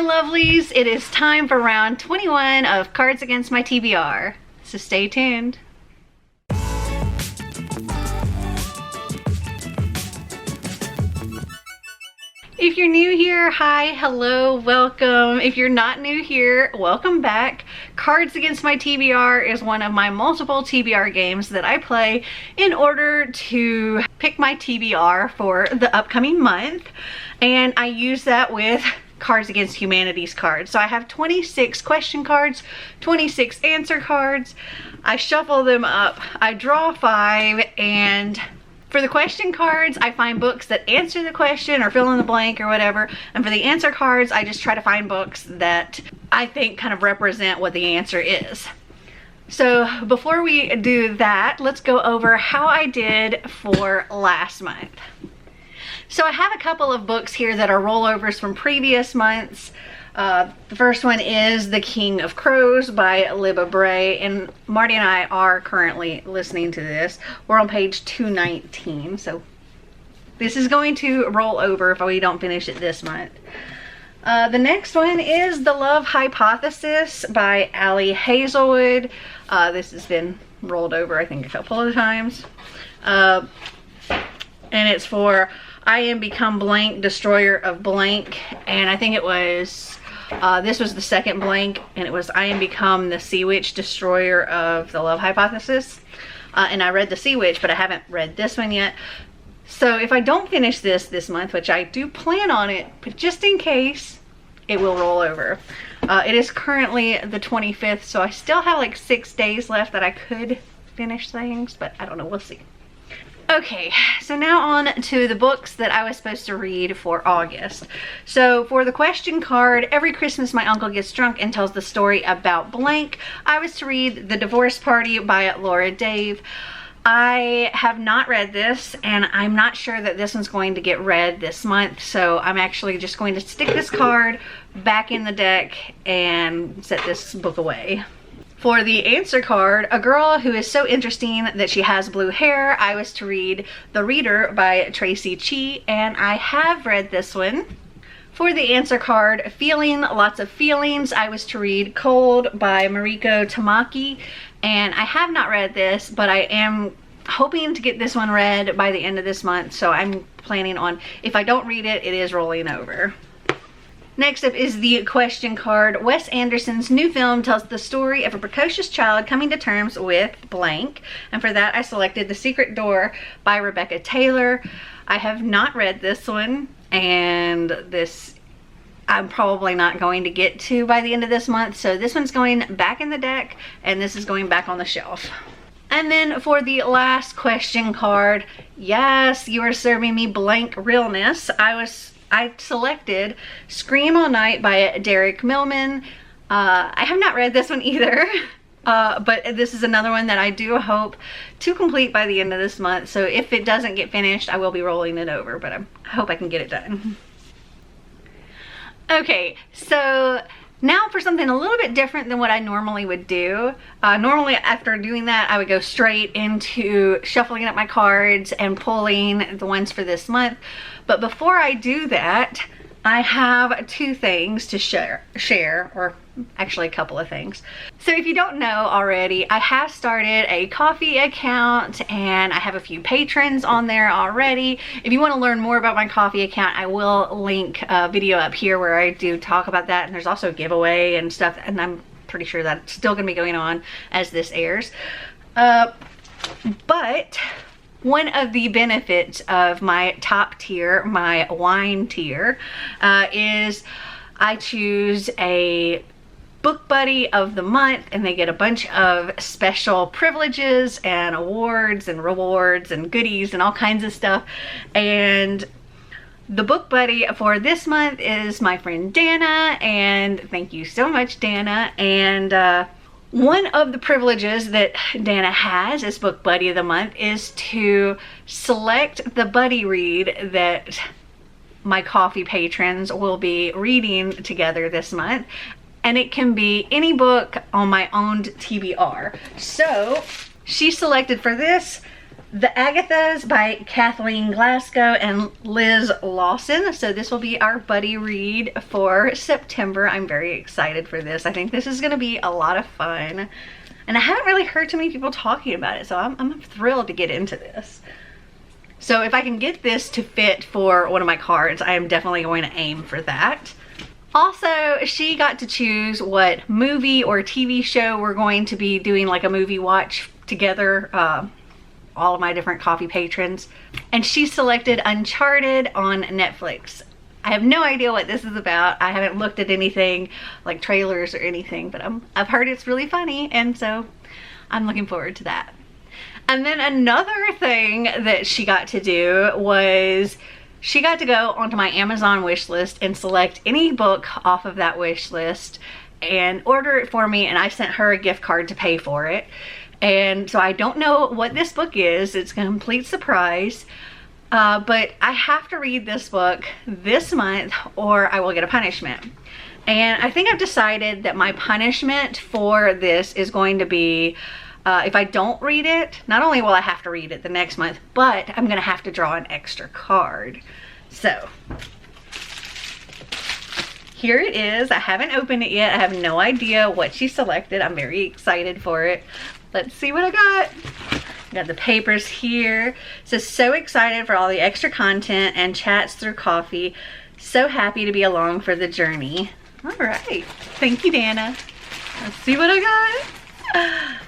lovelies, it is time for round 21 of Cards Against My TBR, so stay tuned. If you're new here, hi, hello, welcome. If you're not new here, welcome back. Cards Against My TBR is one of my multiple TBR games that I play in order to pick my TBR for the upcoming month. And I use that with Cards Against Humanity's cards. So I have 26 question cards, 26 answer cards. I shuffle them up, I draw 5, and for the question cards, I find books that answer the question or fill in the blank or whatever. And for the answer cards, I just try to find books that I think kind of represent what the answer is. So before we do that, let's go over how I did for last month. So I have a couple of books here that are rollovers from previous months. The first one is The King of Crows by Libba Bray, and Marty and I are currently listening to this. We're on page 219, so this is going to roll over if we don't finish it this month. The next one is The Love Hypothesis by Allie Hazelwood. This has been rolled over, I think, a couple of times. And it's for I Am Become Blank, Destroyer of Blank, and I think it was this was the second blank, and it was I Am Become the Sea Witch, Destroyer of the Love Hypothesis. And I read the Sea Witch, but I haven't read this one yet. So if I don't finish this month, which I do plan on it, but just in case, it will roll over. It is currently the 25th, so I still have like 6 days left that I could finish things, but I don't know, we'll see. Okay, so now on to the books that I was supposed to read for August. So for the question card, Every Christmas My Uncle Gets Drunk and Tells the Story About Blank, I was to read The Divorce Party by Laura Dave. I have not read this, and I'm not sure that this one's going to get read this month, so I'm actually just going to stick this card back in the deck and set this book away. For the answer card, A Girl Who Is So Interesting That She Has Blue Hair, I was to read The Reader by Tracy Chee, and I have read this one. For the answer card, Feeling Lots of Feelings, I was to read Cold by Mariko Tamaki, and I have not read this, but I am hoping to get this one read by the end of this month, so I'm planning on, if I don't read it, it is rolling over. Next up is the question card. Wes Anderson's new film tells the story of a precocious child coming to terms with blank. And for that, I selected The Secret Door by Rebecca Taylor. I have not read this one, and this I'm probably not going to get to by the end of this month. So this one's going back in the deck, and this is going back on the shelf. And then for the last question card, yes, you are serving me blank realness. I selected Scream All Night by Derek Millman. I have not read this one either, but this is another one that I do hope to complete by the end of this month. So if it doesn't get finished, I will be rolling it over, but I hope I can get it done. Okay, so now for something a little bit different than what I normally would do. Normally after doing that, I would go straight into shuffling up my cards and pulling the ones for this month. But before I do that, I have 2 things to share, or actually a couple of things. So if you don't know already, I have started a coffee account, and I have a few patrons on there already. If you want to learn more about my coffee account, I will link a video up here where I do talk about that, and there's also a giveaway and stuff, and I'm pretty sure that's still going to be going on as this airs. But one of the benefits of my top tier, my wine tier, is I choose a book buddy of the month, and they get a bunch of special privileges and awards and rewards and goodies and all kinds of stuff. And the book buddy for this month is my friend Dana, and thank you so much, Dana. And one of the privileges that Dana has as book buddy of the month is to select the buddy read that my coffee patrons will be reading together this month. And it can be any book on my owned TBR. So she selected for this The Agathas by Kathleen Glasgow and Liz Lawson. So this will be our buddy read for September. I'm very excited for this. I think this is going to be a lot of fun. And I haven't really heard too many people talking about it, so I'm thrilled to get into this. So if I can get this to fit for one of my cards, I am definitely going to aim for that. Also, she got to choose what movie or TV show we're going to be doing like a movie watch together, all of my different coffee patrons. And she selected Uncharted on Netflix. I have no idea what this is about. I haven't looked at anything like trailers or anything, but I've heard it's really funny, and so I'm looking forward to that. And then another thing that she got to do was she got to go onto my Amazon wish list and select any book off of that wish list and order it for me, and I sent her a gift card to pay for it. And so I don't know what this book is. It's a complete surprise. But I have to read this book this month or I will get a punishment. And I think I've decided that my punishment for this is going to be, if I don't read it, not only will I have to read it the next month, but I'm going to have to draw an extra card. So here it is. I haven't opened it yet. I have no idea what she selected. I'm very excited for it. Let's see what I got. Got the papers here. So excited for all the extra content and chats through coffee. So happy to be along for the journey. All right. Thank you, Dana. Let's see what I got.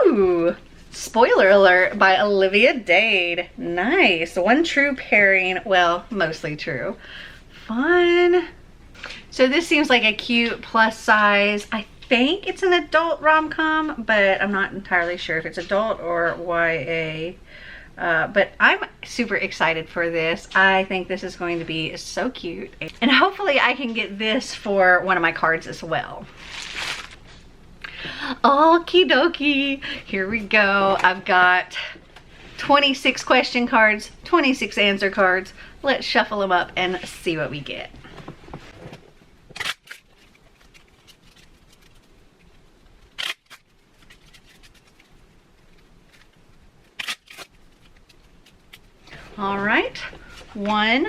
Ooh. Spoiler alert by Olivia Dade. Nice. One true pairing. Well, mostly true. Fun. So this seems like a cute plus size. I think it's an adult rom-com, but I'm not entirely sure if it's adult or YA. But I'm super excited for this. I think this is going to be so cute. And hopefully I can get this for one of my cards as well. Okie dokie. Here we go. I've got 26 question cards, 26 answer cards. Let's shuffle them up and see what we get. All right, 1,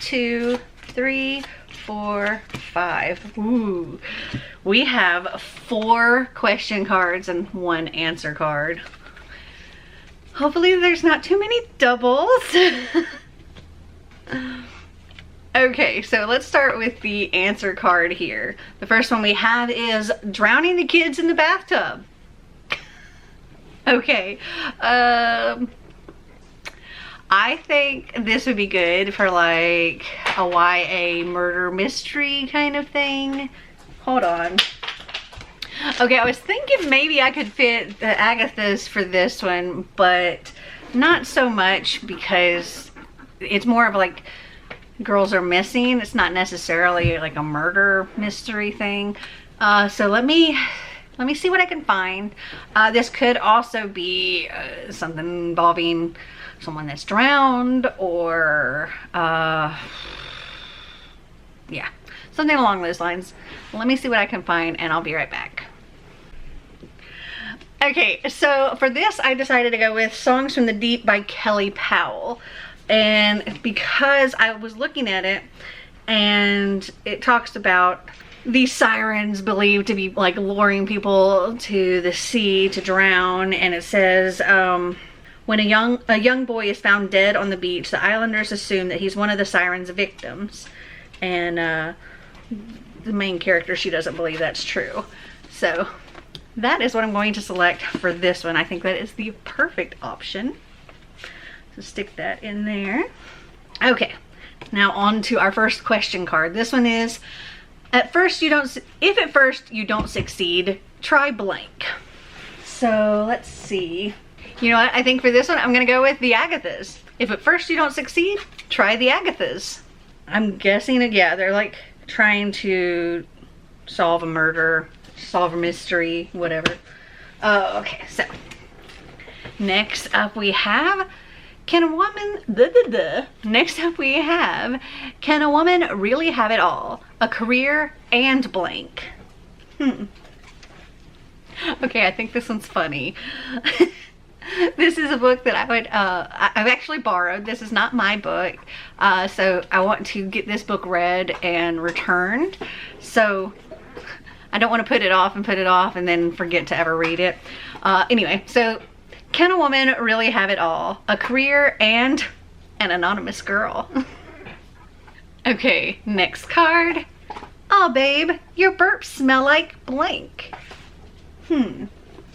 2, 3, 4, 5. Ooh, we have 4 question cards and 1 answer card. Hopefully there's not too many doubles. Okay, so let's start with the answer card here. The first one we have is drowning the kids in the bathtub. Okay, I think this would be good for like a YA murder mystery kind of thing. Hold on. Okay, I was thinking maybe I could fit the Agathas for this one, but not so much because it's more of like girls are missing. It's not necessarily like a murder mystery thing. So let me see what I can find. This could also be something involving someone that's drowned or yeah, something along those lines. Let me see what I can find and I'll be right back. Okay, so for this I decided to go with Songs from the Deep by Kelly Powell. And because I was looking at it and it talks about these sirens believed to be like luring people to the sea to drown, and it says when a young boy is found dead on the beach, the islanders assume that he's one of the siren's victims. And the main character, she doesn't believe that's true. So that is what I'm going to select for this one. I think that is the perfect option. So stick that in there. Okay, now on to our first question card. This one is, if at first you don't succeed, try blank. So let's see. You know what? I think for this one, I'm going to go with the Agathas. If at first you don't succeed, try the Agathas. I'm guessing, yeah, they're like trying to solve a murder, solve a mystery, whatever. Okay, so next up we have, can a woman really have it all? A career and blank. Okay, I think this one's funny. This is a book that I would, I've actually borrowed. This is not my book. So I want to get this book read and returned. So I don't want to put it off and then forget to ever read it. Anyway, so can a woman really have it all? A career and an anonymous girl. Okay, next card. Oh, babe, your burps smell like blank.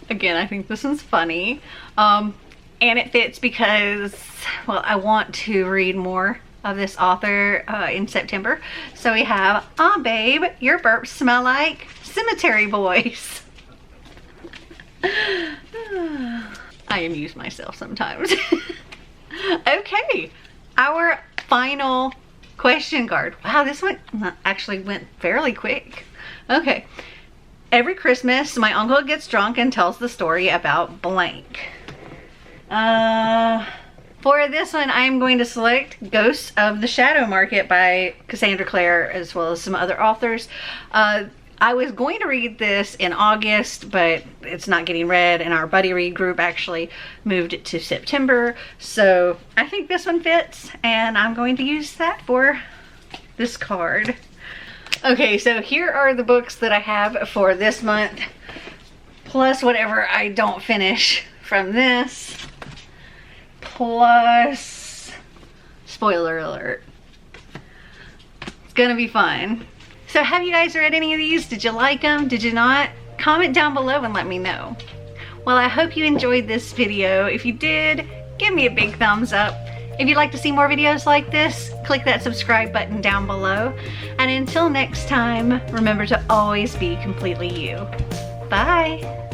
Again, I think this one's funny. And it fits because, well, I want to read more of this author in September. So we have, oh, babe, your burps smell like cemetery boys. I amuse myself sometimes. Okay, our final question card. Wow, this one actually went fairly quick. Okay. Every Christmas, my uncle gets drunk and tells the story about blank. For this one, I'm going to select Ghosts of the Shadow Market by Cassandra Clare, as well as some other authors. I was going to read this in August, but it's not getting read, and our buddy read group actually moved it to September. So I think this one fits, and I'm going to use that for this card. Okay, so here are the books that I have for this month, plus whatever I don't finish from this, plus, spoiler alert, it's gonna be fun. So have you guys read any of these? Did you like them? Did you not? Comment down below and let me know. Well, I hope you enjoyed this video. If you did, give me a big thumbs up. If you'd like to see more videos like this, click that subscribe button down below. And until next time, remember to always be completely you. Bye.